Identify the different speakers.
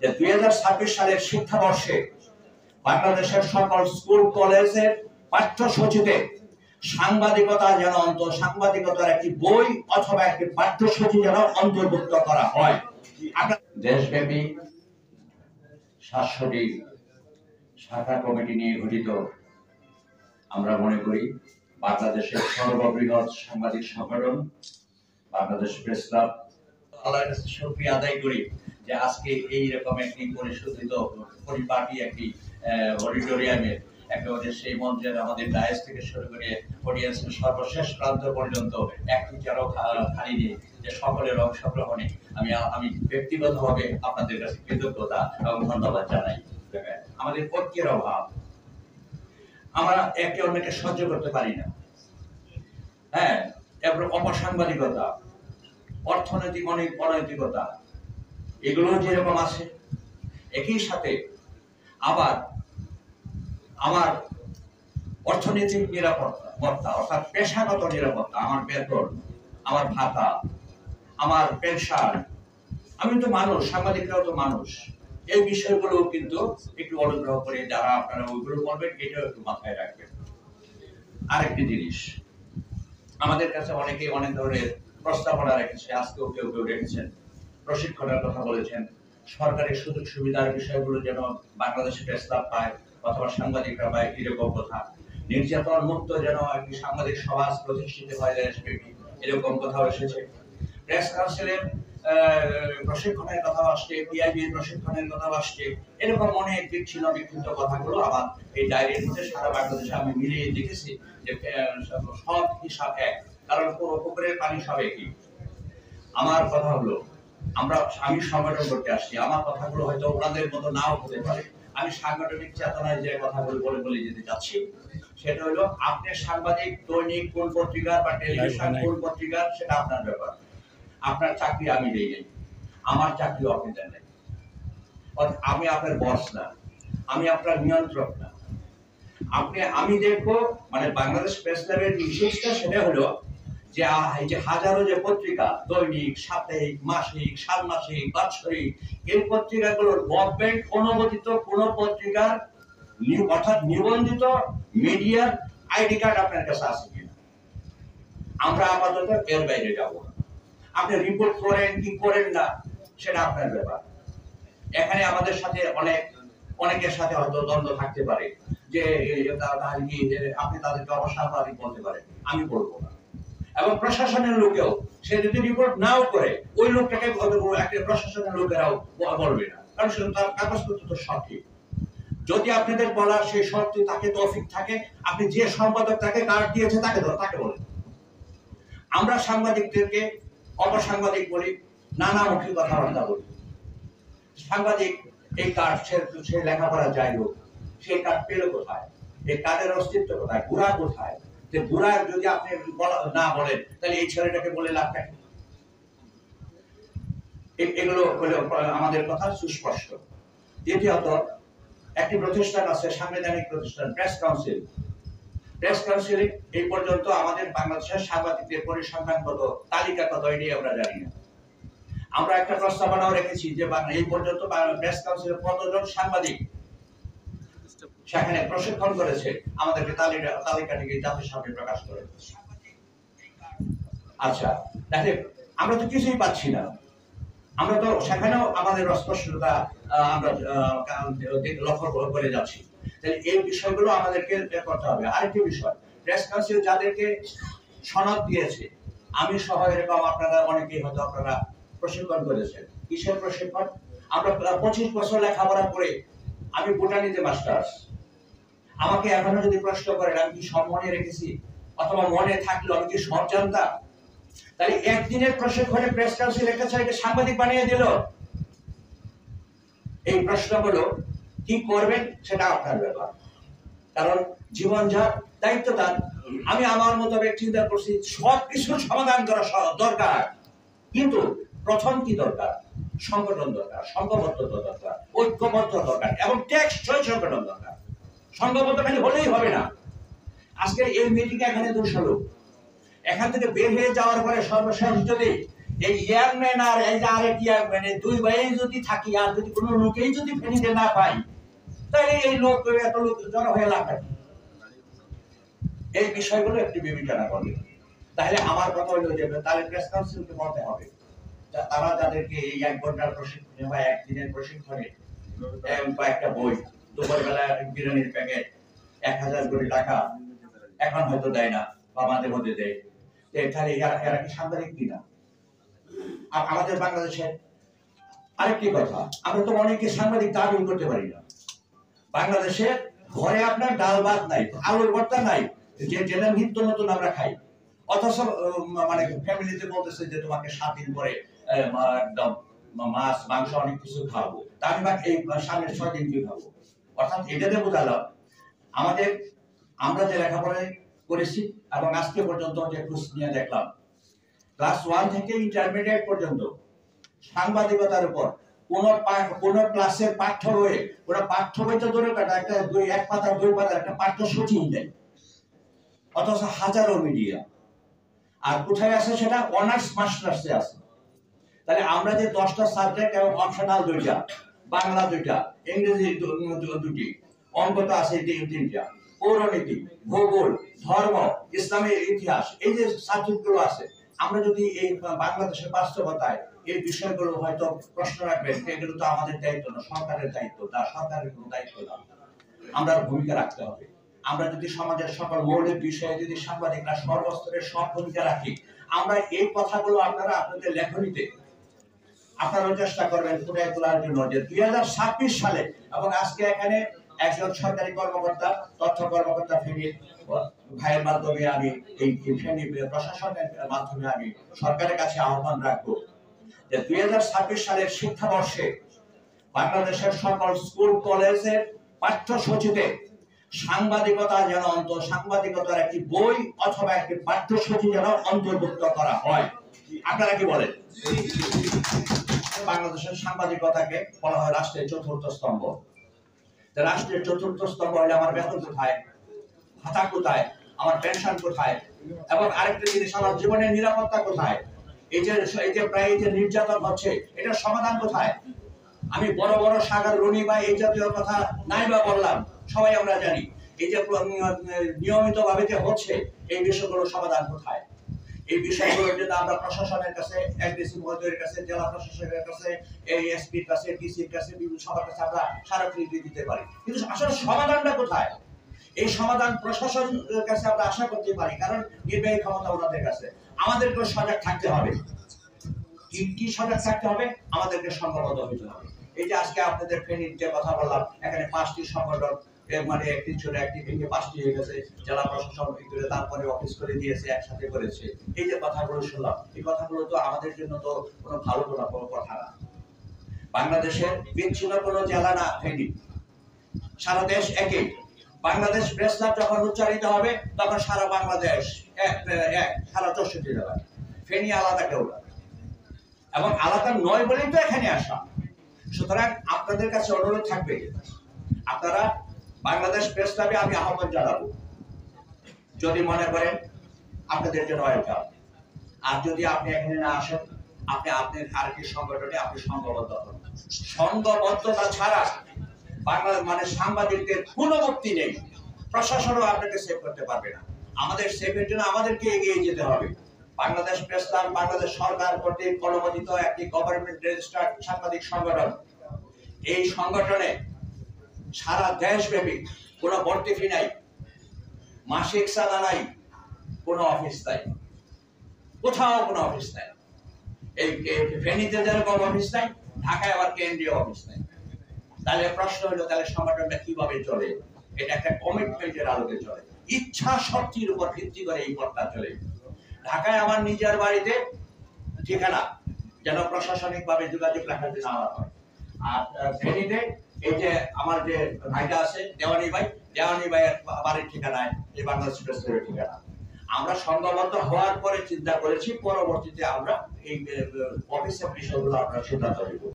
Speaker 1: যে 2026 সালের শিক্ষাবর্ষে বাংলাদেশের সকল স্কুল কলেজের পাঠ্যসূচিতে সাংবাদিকতা যেন সাংবাদিকতার একটি বই অথবা একটি পাঠ্যসূচি যেন অন্তর্ভুক্ত করা হয়। দেশব্যাপী 700টি শাখা কমিটি নিয়ে গঠিত আমরা মনে করি বাংলাদেশের সর্ববৃহৎ সাংবাদিক সংগঠন বাংলাদেশ প্রেস ক্লাব। আল্লাহর কাছে শুকরিয়া আদায় করি যে আজকে এই রকম একটি পরিশোধিত পরিপাটি একটি অডিটোরিয়ামে একেবারে সেই মঞ্চের আমাদের ডায়াস থেকে শুরু করে অডিয়েন্সের সর্বশেষ প্রান্ত পর্যন্ত একটি যারও খালি নেই, যে সকলের অংশগ্রহণে আমি ব্যক্তিগতভাবে আপনাদের কাছে কৃতজ্ঞতা এবং ধন্যবাদ জানাই। আমাদের ঐক্যের অভাব, আমরা একে অন্যকে সহ্য করতে পারি না। হ্যাঁ, এরপর অপসাংবাদিকতা, অর্থনৈতিক অনৈতিকতা, এগুলো যেরকম আছে, একই সাথে আবার আমার অর্থনৈতিক নিরাপত্তা অর্থাৎ পেশাগত নিরাপত্তা, আমার বেতন, আমার ভাতা, আমার পেনশন, আমি তো মানুষ, সাংবাদিকরাও তো মানুষ, এই বিষয়গুলো কিন্তু একটু অনুগ্রহ করে যারা আপনারা ওইগুলো করবেন এটাও একটু মাথায় রাখবেন। আরেকটি জিনিস, আমাদের কাছে অনেকে অনেক ধরনের প্রস্তাবনা রেখেছে, আজকেও কেউ রেখেছেন, প্রশিক্ষণের কথা বলেছেন, সরকারি সুযোগ সুবিধার বিষয়গুলো যেন বাংলাদেশের প্রেস ক্লাব পায় অথবা সাংবাদিকরা পায়, এরকম কথা, নির্যাতন মুক্ত যেন একটি সাংবাদিক সমাজ প্রতিষ্ঠিত হয় দেশব্যাপী, এরকম কথাও এসেছে। প্রেস কাউন্সিলের প্রশিক্ষণের কথা আসছে, পিআইবির প্রশিক্ষণের কথা আসছে, এরকম অনেক বিচ্ছিন্ন বিক্ষিপ্ত কথাগুলো আমার এই ডায়েরির মধ্যে সারা বাংলাদেশে আমি মিলিয়ে দেখেছি যে সব হিসাব এক, কারণ পুরো পুকুরের পানি সব একই। আমার কথা হলো, আমি সংগঠন করতে আসছি, আমার কথাগুলো হয়তো ওনাদের মতো নাও হতে পারে, আমি সাংগঠনিক চেতনায় যে কথাগুলো বলে যেতে চাচ্ছি সেটা হলো, আপনি সাংবাদিক দৈনিক কোন পত্রিকার বা টেলিভিশন কোন পত্রিকার সেটা আপনার ব্যাপার, আপনার চাকরি আমি দেই নাই, আমার চাকরি আপনি দেন নাই, আমি আপনার বস না, আমি আপনার নিয়ন্ত্রক না। আমি দেখবো মানে বাংলাদেশ প্রেস ক্লাবের বিশেষটা সেটা হলো যে এই যে হাজারো যে পত্রিকা, দৈনিক, সাপ্তাহিক, মাসিক, ষান্মাসিক, বাৎসরিক, এই পত্রিকাগুলোর গভর্নমেন্ট অনুমোদিত কোন পত্রিকার অর্থাৎ নিবন্ধিত মিডিয়ার আইডি কার্ড আপনার কাছে আছে কিনা, আমরা আপাতত এর বাইরে যাব না। আপনি রিপোর্ট করেন কি করেন না সেটা আপনার ব্যাপার। এখানে আমাদের সাথে অনেকের সাথে হয়তো দ্বন্দ্ব থাকতে পারে যে আপনি তাদেরকে অসাংবাদিক বলতে পারেন, আমি বলবো না। এবং প্রশাসনের লোকেও সে যদি রিপোর্ট নাও করে ওই লোকটাকে প্রশাসনের লোকেরাও বলবে না, কারণ সে তার কাগজপত্র তো সঠিক। যদি আপনাদের বলার সেই শর্তে তাকে তৌফিক থাকে, আপনি যে সম্পাদক তাকে কার্ড দিয়েছে তাকে বলেন। আমরা সাংবাদিকদেরকে অপসাংবাদিক বলি, নানামুখী কথাবার্তা বলি। সাংবাদিক এই কার্ড সে লেখাপড়া যাই হোক, সেই কার্ড পেল কোথায়, এই কার্ডের অস্তিত্ব কোথায়, গুড়া কোথায়, যে গুড়ার যদি আপনি না বলেন তাহলে এই ছেলেটাকে বলে লাভ থাকে। এগুলো হলো আমাদের কথা সুস্পষ্ট। দ্বিতীয়ত, একটি প্রতিষ্ঠান আছে, সাংবিধানিক প্রতিষ্ঠান, প্রেস কাউন্সিল। প্রেস কাউন্সিল এই পর্যন্ত আমাদের বাংলাদেশের সাংবাদিকদের পরিসংখ্যান কত, তালিকা কত, এটি আমরা জানি না। আমরা একটা প্রস্তাবনাও রেখেছি যে এই পর্যন্ত প্রেস কাউন্সিলে কতজন সাংবাদিক সেখানে প্রশিক্ষণ করেছে, আমাদেরকে তালিকাটিকে জাতির সামনে প্রকাশ করে। আচ্ছা দেখেন, আমরা তো কিছুই পাচ্ছি না, আমরা তো সেখানেও আমাদের অস্পষ্টতা আমরা লক্ষ্য করে যাচ্ছি। তাহলে এই বিষয়গুলো আমাদেরকে করতে হবে। আরেকটি বিষয়, প্রেস কাউন্সিল যাদেরকে সনদ দিয়েছে, আমি সহ এরকম আপনারা অনেকেই হয়তো আপনারা প্রশিক্ষণ করেছেন। কিসের প্রশিক্ষণ? আমরা 25 বছর লেখাপড়া করে আমি বোটানিতে মাস্টার্স, আমাকে এখনো যদি প্রশ্ন করেন আমি কি সব মনে রেখেছি অথবা মনে থাকলো আমি কি সব জানতাম, তাহলে একদিনের প্রশিক্ষণে প্রেস কাউন্সিল একটা ছেলেকে সাংবাদিক বানিয়ে দিল। এই প্রশ্নগুলো কি করবেন সেটা আপনার ব্যাপার, কারণ জীবন যা দায়িত্ব তার। আমি আমার মতো চিন্তা করছি সবকিছুর সমাধান করা দরকার, কিন্তু প্রথম কি দরকার? সংগঠন দরকার, সংঘবদ্ধতা দরকার, ঐক্যবদ্ধ দরকার এবং টেকসই সংগঠন দরকার। সংঘবদ্ধ খালি হলেই হবে না। আজকে এই মিটিং এখানে 200 লোক, এখান থেকে বের হয়ে যাওয়ার পরে সর্বশেষ যদি এই চেয়ারম্যান আর এই যে আরেক চেয়ারম্যান দুই ভাই যদি থাকি আর যদি কোনো লোকেই যদি ফেনীতে না পাই তাহলে এই লোক এত লোক জড়ো হয়ে লাভ নাকি? এই বিষয়গুলো একটু বিবেচনা করবে। তাহলে আমার কথা হলো যে তাহলে প্রেস কাউন্সিলকে বলতে হবে তারা যাদেরকে এই 1 ঘন্টার প্রশিক্ষণে বা একদিনের প্রশিক্ষণে কয়েকটা বই, দুপুরবেলা বিরিয়ানির প্যাকেট, 1000 কোটি টাকা এখন হয়তো দেয় না বা মাঝে মধ্যে দেয়, তাহলে এরা কি সাংবাদিক কিনা? আর আমাদের বাংলাদেশের আরেকটি কথা, আমরা তো অনেকে সাংবাদিক দাবি করতে পারি না। বাংলাদেশে ঘরে আপনার ডাল ভাত নাই, আলুর ভর্তা নাই, যে যেটা নিত্য নতুন আমরা খাই, অথচ মানে ফ্যামিলিতে বলতেছে যে তোমাকে 7 দিন পরে একদম মাছ মাংস অনেক কিছু খাওয়াবো, তা আমি এই সামনের 6 দিন কি খাবো? অর্থাৎ এটাতে বোঝালাম আমাদের, আমরা যে লেখাপড়া করেছি এবং আজকে পর্যন্ত যে কোর্স নিয়ে দেখলাম ক্লাস 1 থেকে ইন্টারমিডিয়েট পর্যন্ত সাংবাদিকতার উপর কোন ক্লাসের পাঠ্য বইয়ে ওরা পাঠ্য বইটা ধরে কাটা একটা 1 পাতা 2 পাতা একটা পাঠ্যসূচি দেয়, অথচ হাজারো মিডিয়া। আর কোথায় আছে সেটা? অনার্স মাস্টার্সে আছে। তাহলে আমরা যে 10টা সাবজেক্ট এবং অপশনাল 2টা, বাংলা 2টা, ইংরেজি 2টি, অঙ্ক তো আছে 3টা, পৌরনীতি, ভূগোল, ধর্ম, ইসলামের ইতিহাস, এই যে সাবজেক্টগুলো আছে, আমরা যদি এই বাংলাদেশের বাস্তবতায় এই বিষয়গুলো হয়তো প্রশ্ন রাখবেন, এগুলো তো আমাদের দায়িত্ব না, সরকারের দায়িত্ব, তা সরকারের কোনো দায়িত্ব না, আমরা ভূমিকা রাখতে হবে। আমরা যদি সমাজের সকল মৌলিক বিষয়ে যদি সাংবাদিকরা সর্বস্তরের সব ভূমিকা রাখি, আমরা এই কথাগুলো আপনারা আপনাদের লেখনীতে আপনারা চেষ্টা করবেন ফুটিয়ে তোলার জন্য যে 2026 সালে, এবং আজকে এখানে একজন সরকারি কর্মকর্তা, তথ্য কর্মকর্তা ফেনীর ভাইয়ের মাধ্যমে আমি এই ফেনী প্রশাসনের মাধ্যমে আমি সরকারের কাছে আহ্বান রাখবো যে 2026 সালের শিক্ষাবর্ষে বাংলাদেশের সকল স্কুল কলেজের পাঠ্যসূচিতে সাংবাদিকতা যেন সাংবাদিকতার একটি বই অথবা একটি পাঠ্যসূচি যেন অন্তর্ভুক্ত করা হয়। আপনারা কি বলেন? বাংলাদেশের সাংবাদিকতাকে বলা হয় রাষ্ট্রের 4র্থ স্তম্ভ। রাষ্ট্রের 4র্থ স্তম্ভ হলে আমার বেতন কোথায়, ভাতা কোথায়, আমার পেনশন কোথায়, এবং আরেকটা জিনিস আমার জীবনের নিরাপত্তা কোথায়? এই যে প্রায় যে নির্যাতন হচ্ছে, এটার সমাধান কোথায়? আমি বড় বড় সাগর রনি বা এই জাতীয় কথা নাই বা বললাম, সবাই আমরা জানি এই যে নিয়মিত ভাবে যে হচ্ছে, এই বিষয়গুলোর সমাধান কোথায়? এই বিষয়গুলোর জন্য আমরা প্রশাসনের কাছে, এসডিসি মহোদয়ের কাছে, জেলা প্রশাসকের কাছে, এসপির কাছে, ডিসির কাছে, বিভিন্ন সবার কাছে আমরা স্মারকলিপি দিতে পারি, কিন্তু আসলে সমাধানটা কোথায়? এই সমাধান প্রশাসনের কাছে আমরা আশা করতে পারি, কারণ নির্বাহী ক্ষমতা ওনাদের কাছে। আমাদেরকে সজাগ থাকতে হবে। কি সজাগ থাকতে হবে? আমাদেরকে সংঘবদ্ধ হতে হবে। এই যে আজকে আপনাদের ফেনীর যে কথা বললাম, এখানে 5টি সংগঠন, মানে একটি ছোট একটি ভেঙে 5টি হয়ে গেছে, জেলা প্রশাসন করে তারপরে অফিস করে দিয়েছে, একসাথে করেছে। এই যে কথাগুলো শুনলাম, এই কথাগুলো তো আমাদের জন্য তো কোনো ভালো কোনো কথা না। বাংলাদেশের বিচ্ছিন্ন কোনো জেলা না ফেনী, সারা দেশ একই। বাংলাদেশ প্রেস ক্লাব যখন উচ্চারিত হবে তখন সারা বাংলাদেশ এক, সারা 64 জেলা। ফেনী আলাদা কেউ না, এবং আলাদা নয় বলেই তো এখানে আসা। সুতরাং আপনাদের কাছে অনুরোধ থাকবে, আপনারা বাংলাদেশ প্রেস ক্লাবে আমি আহ্বান জানাবো, যদি মনে করেন আপনাদের জন্য ওয়েলকাম। আর যদি আপনি এখানে না আসেন, আপনি আপনার আরেকটি সংগঠনে আপনি সংঘবদ্ধ হন। সংঘবদ্ধতা ছাড়া বাংলাদেশ মানে সাংবাদিকদের কোনো মুক্তি নেই, প্রশাসনও আপনাকে সেভ করতে পারবে না। আমাদের সেভের জন্য আমাদেরকে এগিয়ে যেতে হবে। বাংলাদেশ প্রেস ক্লাব বাংলাদেশ সরকার কর্তৃক অনুমোদিত একটি গভর্নমেন্ট রেজিস্টার্ড সাংবাদিক সংগঠন। এই সংগঠনে সারা দেশব্যাপী কোনো ভর্তি ফি নাই, মাসিক চাঁদা নাই, কোনো অফিস নাই, কোথাও কোনো অফিস নাই। এই ফেনীতে যেরকম অফিস নাই, ঢাকায় আবার কেন্দ্রীয় অফিস নাই। তাহলে প্রশ্ন হলো, তাহলে সংগঠনটা কিভাবে চলে? এটা একটা কমিটমেন্টের আলোকে চলে, ইচ্ছা শক্তির উপর ভিত্তি করে এই পথটা চলে। ঢাকায় আমার নিজের বাড়িতে ঠিকানা যেন প্রশাসনিক ভাবে যোগাযোগ রাখার জন্য আলাদা হয়। আর ফেনীতে এই যে আমার যে ভাইটা আছে দেওয়ানি ভাইয়ের বাড়ির ঠিকানায় এই বাংলাদেশ প্রেস ক্লাবের ঠিকানা। আমরা সংঘবদ্ধ হওয়ার পরে চিন্তা করেছি, পরবর্তীতে আমরা এই অফিসের বিষয়গুলো আমরা সিদ্ধান্ত নেব।